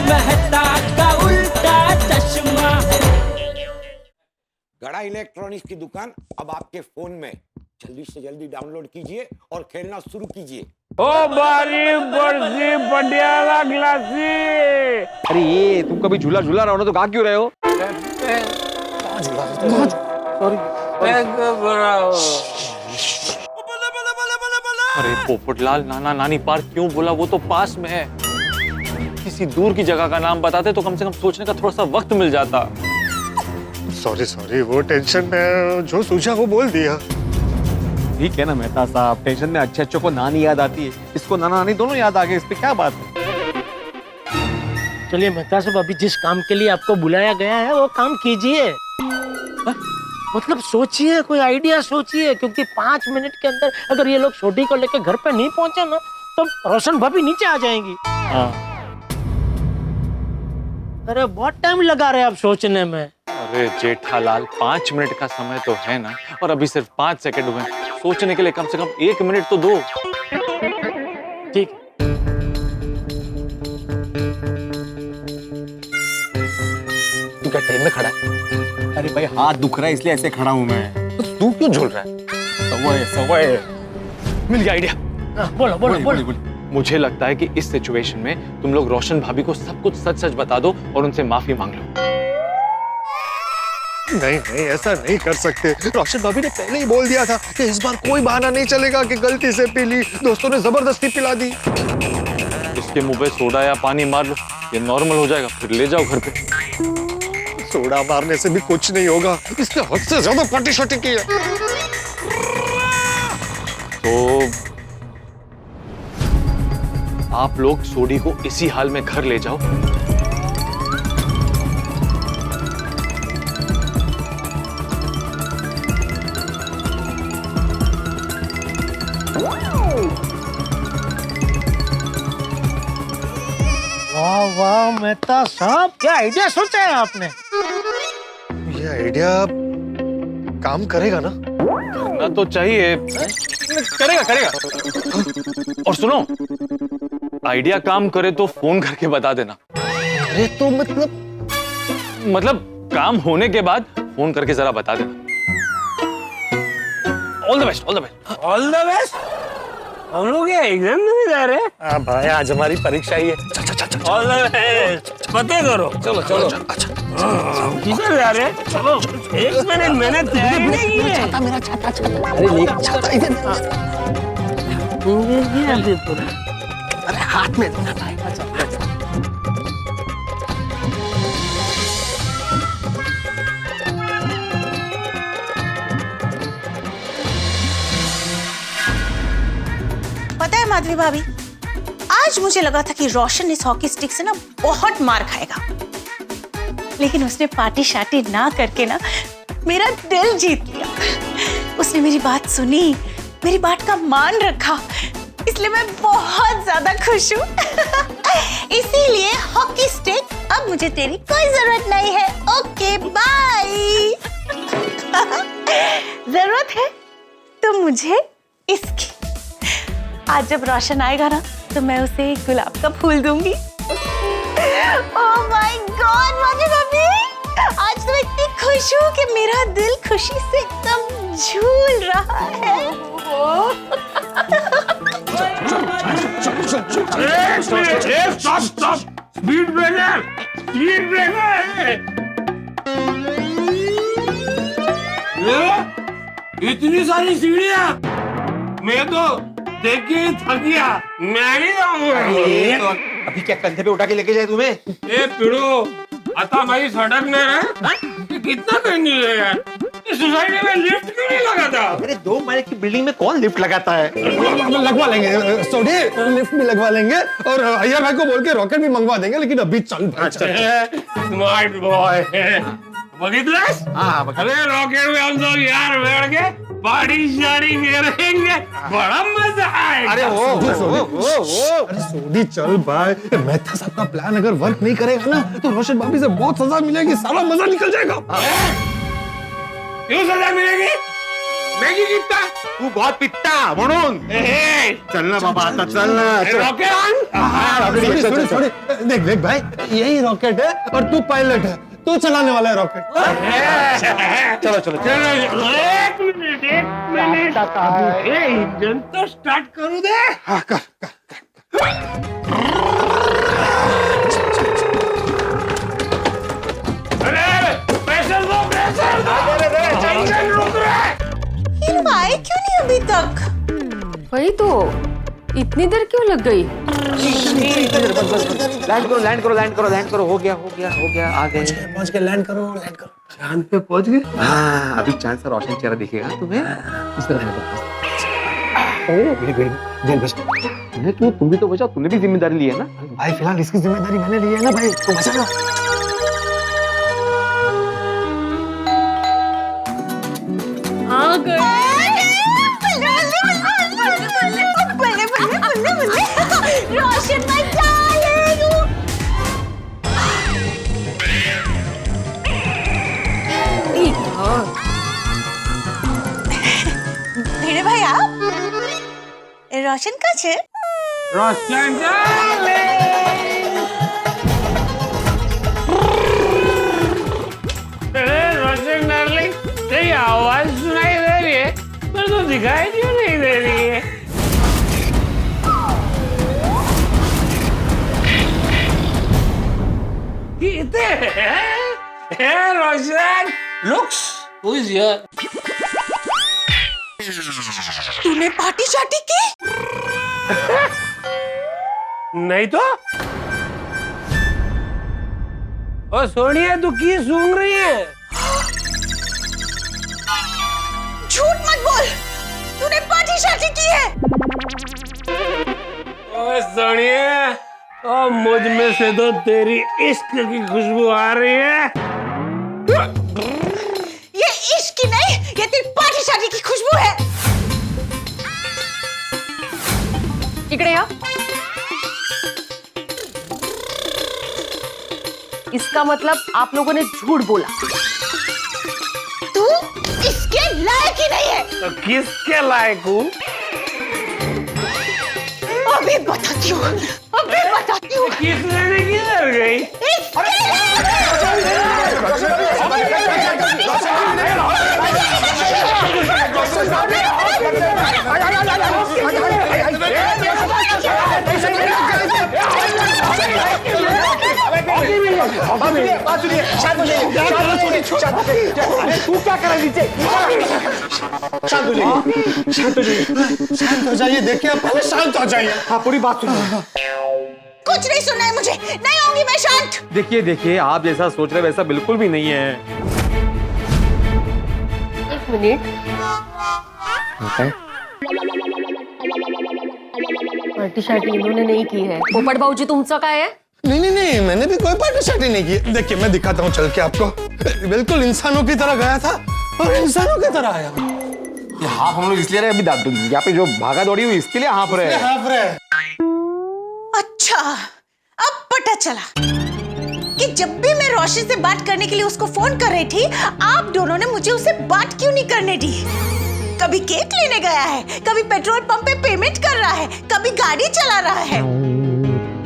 मेहता का उल्टा चश्मा। गड़ा इलेक्ट्रॉनिक्स की दुकान अब आपके फोन में। जल्दी से जल्दी डाउनलोड कीजिए और खेलना शुरू कीजिए। ओ बारी बरसी पटियाला ग्लासी। अरे ये तुम कभी झूला झूला रहो ना तो गा क्यों रहे हो? अरे पोपटलाल, नाना नानी पार्क क्यों बोला? वो तो पास में है। किसी दूर की जगह का नाम बताते तो कम से कम सोचने का थोड़ा सा वक्त मिल जाता। सॉरी, वो टेंशन में जो सोचा वो बोल दिया। ठीक है ना मेहता साहब, टेंशन में अच्छे को नानी याद आती है, इसको नाना नानी दोनों याद आ गए, इस पे क्या बात है? चलिए मेहता साहब, अभी जिस काम के लिए आपको बुलाया गया है वो काम कीजिए। मतलब सोचिए, कोई आइडिया सोचिए, क्योंकि 5 मिनट के अंदर अगर ये लोग छोटी को लेकर घर पे नहीं पहुंचे ना तो रोशन भाभी नीचे आ जाएंगी। अरे बहुत टाइम लगा रहे आप सोचने में। अरे जेठालाल, 5 मिनट का समय तो है ना, और अभी सिर्फ 5 सेकंड हुए। सोचने के लिए कम से कम 1 मिनट तो दो। ठीक। तू क्या ट्रेन में खड़ा है? अरे भाई हाथ दुख रहा है इसलिए ऐसे खड़ा हूं मैं। तो तू क्यों झूल रहा है? सवय मिल गया आइडिया। बोलो। मुझे लगता है कि इस सिचुएशन में तुम लोग रोशन भाभी को सब कुछ सच सच बता दो और उनसे माफी मांग लो। नहीं, ऐसा नहीं कर सकते। रोशन भाभी ने पहले ही बोल दिया था कि इस बार कोई बहाना नहीं चलेगा कि गलती से पी ली, दोस्तों ने जबरदस्ती पिला दी। इसके मुंह पे सोडा या पानी मार लो, ये नॉर्मल हो जाएगा, फिर ले जाओ घर पे। सोडा मारने से भी कुछ नहीं होगा, इसने हद से ज्यादा पार्टी शार्टी की है। तो आप लोग सोडी को इसी हाल में घर ले जाओ। वाह मेहता साहब, क्या आइडिया सोचा है आपने? ये आइडिया काम करेगा ना? करना तो चाहिए। करेगा। और सुनो, आइडिया काम करे तो फोन करके बता देना। अरे तो मतलब काम होने के बाद फोन करके जरा बता देना। All the best. हम लोग ये एग्जाम नहीं जा रहे? हाँ भाई, आज हमारी परीक्षा ही है। All the best. पते करो। चलो। किधर जा रहे? चलो 1 मिनट, मैंने तैयारी नहीं की है। मेरा छाता। अरे ले छाता इधर। अरे हाथ में छाता है। पता है माधवी भाभी, आज मुझे लगा था कि रोशन इस हॉकी स्टिक से ना बहुत मार खाएगा, लेकिन उसने पार्टी शार्टी ना करके ना मेरा दिल जीत लिया। उसने मेरी बात सुनी, मेरी बात का मान रखा, इसलिए मैं बहुत ज्यादा खुश हूँ। इसीलिए हॉकी स्टिक, अब मुझे तेरी कोई जरूरत नहीं है। Okay bye. जरूरत है तो मुझे इसकी। आज जब रोशन आएगा ना तो मैं उसे एक गुलाब का फूल दूंगी। ओह माय गॉड माधवी भाभी, आज तो मैं इतनी खुश हूँ कि मेरा दिल खुशी से एकदम झूल रहा है। स्टॉप। Speed breaker. इतनी सारी सीढ़ियाँ, मैं तो देख के थक गया। मैं नहीं जाऊंगा। अभी क्या कंधे पे उठा के लेके जाए तुम्हें? ए पिड़ो, आता भाई सड़क में है? कितना करनी है यार? इस सोसाइटी में लिफ्ट क्यों नहीं लगाता? अरे 2 माले की बिल्डिंग में कौन लिफ्ट लगाता है? लगवा लेंगे सोडी, लिफ्ट भी लगवा लेंगे और अय्यर भाई को बोल के रॉकेट भी मंगवा देंगे, लेकिन अभी चल। Smart boy. बगितलास? अरे रॉकेट में हम सब यार बैठ के पार्टी शार्टी करेंगे, बड़ा मजा आएगा। अरे सोडी चल भाई, मेहता साहब का प्लान अगर वर्क नहीं करेगा ना तो रोशन भाभी से बहुत सजा मिलेगी, सारा मजा निकल जाएगा। क्यों सजा मिलेगी? मैगी कितना तू बहुत पित्ता म्हणून चलना बाबा आता चलना रॉकेट ऑन देख देख भाई यही रॉकेट है और तू पायलट है तू चलाने वाला है रॉकेट चलो चलो चलो एक मिनट इंजन तो स्टार्ट करू दे हाँ कर अरे प्रेशर दो इंजन रुक रहा है ये लोग आए क्यों नहीं अभी तक? वही तो इतनी देर क्यों लग गई? लैंड करो हो गया आ गए पहुंच के लैंड करो चांद पे पहुंच गए हाँ अभी चांद सा रोशन चेहरा दिखेगा तुम्हें इस तरह तुम भी तो बचाओ तूने भी जिम्मेदारी ली है ना भाई फिलहाल इसकी जिम्मेदारी मैंने ली है ना भाई तू बचा लो आ गए। रोशन बचा ले भिड़े भाई आप रोशन का छे रोशन रोशन डार्लिंग तेरी आवाज सुनाई दे रही है पर तो दिखाई क्यों नहीं दे रही है रोशन लुक्स हु इज हियर तूने पार्टी शार्टी की? नहीं तो ओ सोनिया तू की सुन रही है झूठ मत बोल तूने पार्टी शार्टी की है? ओ सोनिया ओ मुझ में से तो तेरी इश्क की खुशबू आ रही है ये इश्क की नहीं ये तेरी पार्टी शार्टी की खुशबू है इकडे या। इसका मतलब आप लोगों ने झूठ बोला। तू इसके लायक ही नहीं है तो किसके लायक हूँ अभी बताती हूँ किस लेने किधर गई तू क्या कर रही थी शांत हो जाइए देखिए पहले शांत हो जाइए हाँ पूरी बात सुनिए कुछ नहीं सुनना है मुझे नहीं होंगी मैं शांत देखिए आप जैसा सोच रहे वैसा बिल्कुल भी नहीं है एक मिनट पार्टी शार्टी इन्होंने नहीं की है। पोपट भाऊजी तुमचं काय है? नहीं मैंने भी कोई पार्टी शार्टी नहीं की देखिए मैं दिखाता हूँ चल के आपको बिल्कुल इंसानों की तरह गया था और इंसानों की तरह आया ये हाफ हम लोग इसलिए रहे अभी यहाँ पे जो भागा दौड़ी हुई इसके लिए हाफ रहे अच्छा अब पता चला कि जब भी मैं रोशन से बात करने के लिए उसको फोन कर रही थी आप दोनों ने मुझे उससे बात क्यों नहीं करने दी कभी केक लेने गया है कभी पेट्रोल पंप पे पेमेंट कर रहा है कभी गाड़ी चला रहा है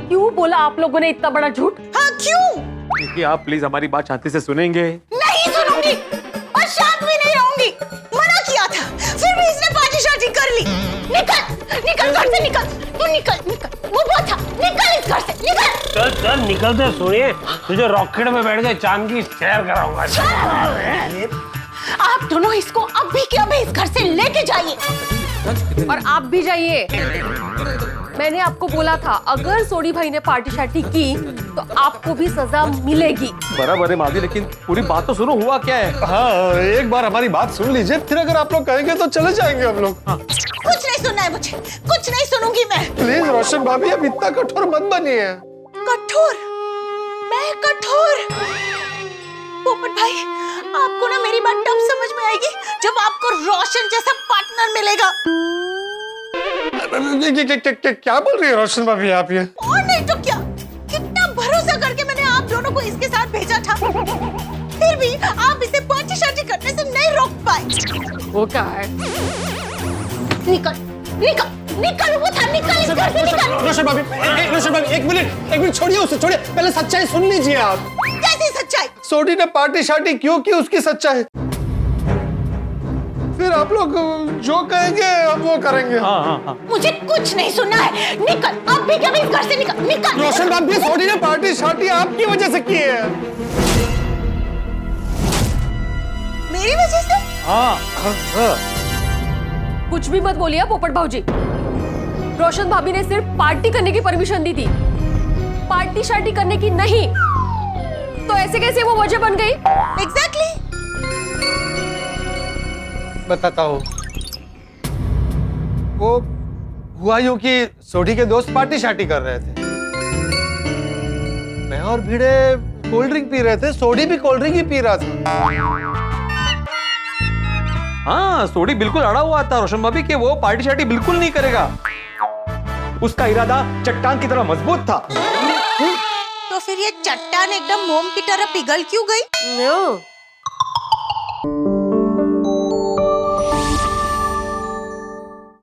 क्यों बोला आप लोगों ने इतना बड़ा झूठ? हाँ क्यों देखिए आप प्लीज हमारी बात शांति से सुनेंगे नहीं सुनूंगी और शांत भी नहीं रहूंगी मना किया था फिर भी इसने पार्टी शार्टी कर ली निकल घर से निकल तू निकल वो बहुत था निकल इस घर से निकल चल निकलते सुनिए तुझे रॉकेट में बैठ के चांद की सैर कराऊंगा आप दोनों इसको अभी के अभी इस घर से लेके जाइए और आप भी जाइए। मैंने आपको बोला था अगर सोनी भाई ने पार्टी शार्टी की तो आपको भी सजा मिलेगी। बराबर है माधवी लेकिन पूरी बात तो सुनो हुआ क्या है हाँ एक बार हमारी बात सुन लीजिए फिर अगर आप लोग कहेंगे तो चले जाएंगे हम लोग कुछ नहीं सुनना है मुझे कुछ नहीं सुनूंगी मैं प्लीज रोशन भाभी अब इतना कठोर मत बनिए कठोर मैं कठोर पोपट भाई आपको ना मेरी बात तब समझ में आएगी जब आपको रोशन जैसा पार्टनर मिलेगा क्या बोल रही है रोशन भाभी आप ये और नहीं तो क्या कितना भरोसा करके मैंने आप दोनों को इसके साथ भेजा था फिर भी आप इसे पार्टी शार्टी करने से नहीं रोक पाए वो क्या है? निकल निकल निकल, वो था, निकल इस घर से, निकल। रोशन भाभी एक मिनट छोड़िए उसे, छोड़िए, पहले सच्चाई सुन लीजिए आप। कैसी सच्चाई? सोडी ने पार्टी शार्टी क्यों की, उसकी सच्चाई फिर आप लोग जो कहेंगे हम वो करेंगे। मुझे कुछ नहीं सुनना है, निकल अब भी, क्या इस घर से निकल, निकल। रोशन भाभी, सोडी ने पार्टी शार्टी आपकी वजह से की है। मेरी वजह से? कुछ भी मत बोलिए पोपट भाऊजी। रोशन भाभी ने सिर्फ पार्टी करने की परमिशन दी थी, पार्टी शार्टी करने की नहीं। तो ऐसे कैसे वो वजह बन गई? एग्जैक्टली। बताता हूँ। वो हुआ यूं कि सोडी के दोस्त पार्टी शार्टी कर रहे थे, मैं और भिड़े कोल्ड ड्रिंक पी रहे थे, सोडी भी कोल्ड ड्रिंक ही पी रहा था। हाँ, सोडी बिल्कुल अड़ा हुआ था रोशन भाभी कि वो पार्टी शार्टी बिल्कुल नहीं करेगा। उसका इरादा चट्टान की तरह मजबूत था। तो फिर ये चट्टान एकदम मोम की तरह पिघल क्यों गई? नो।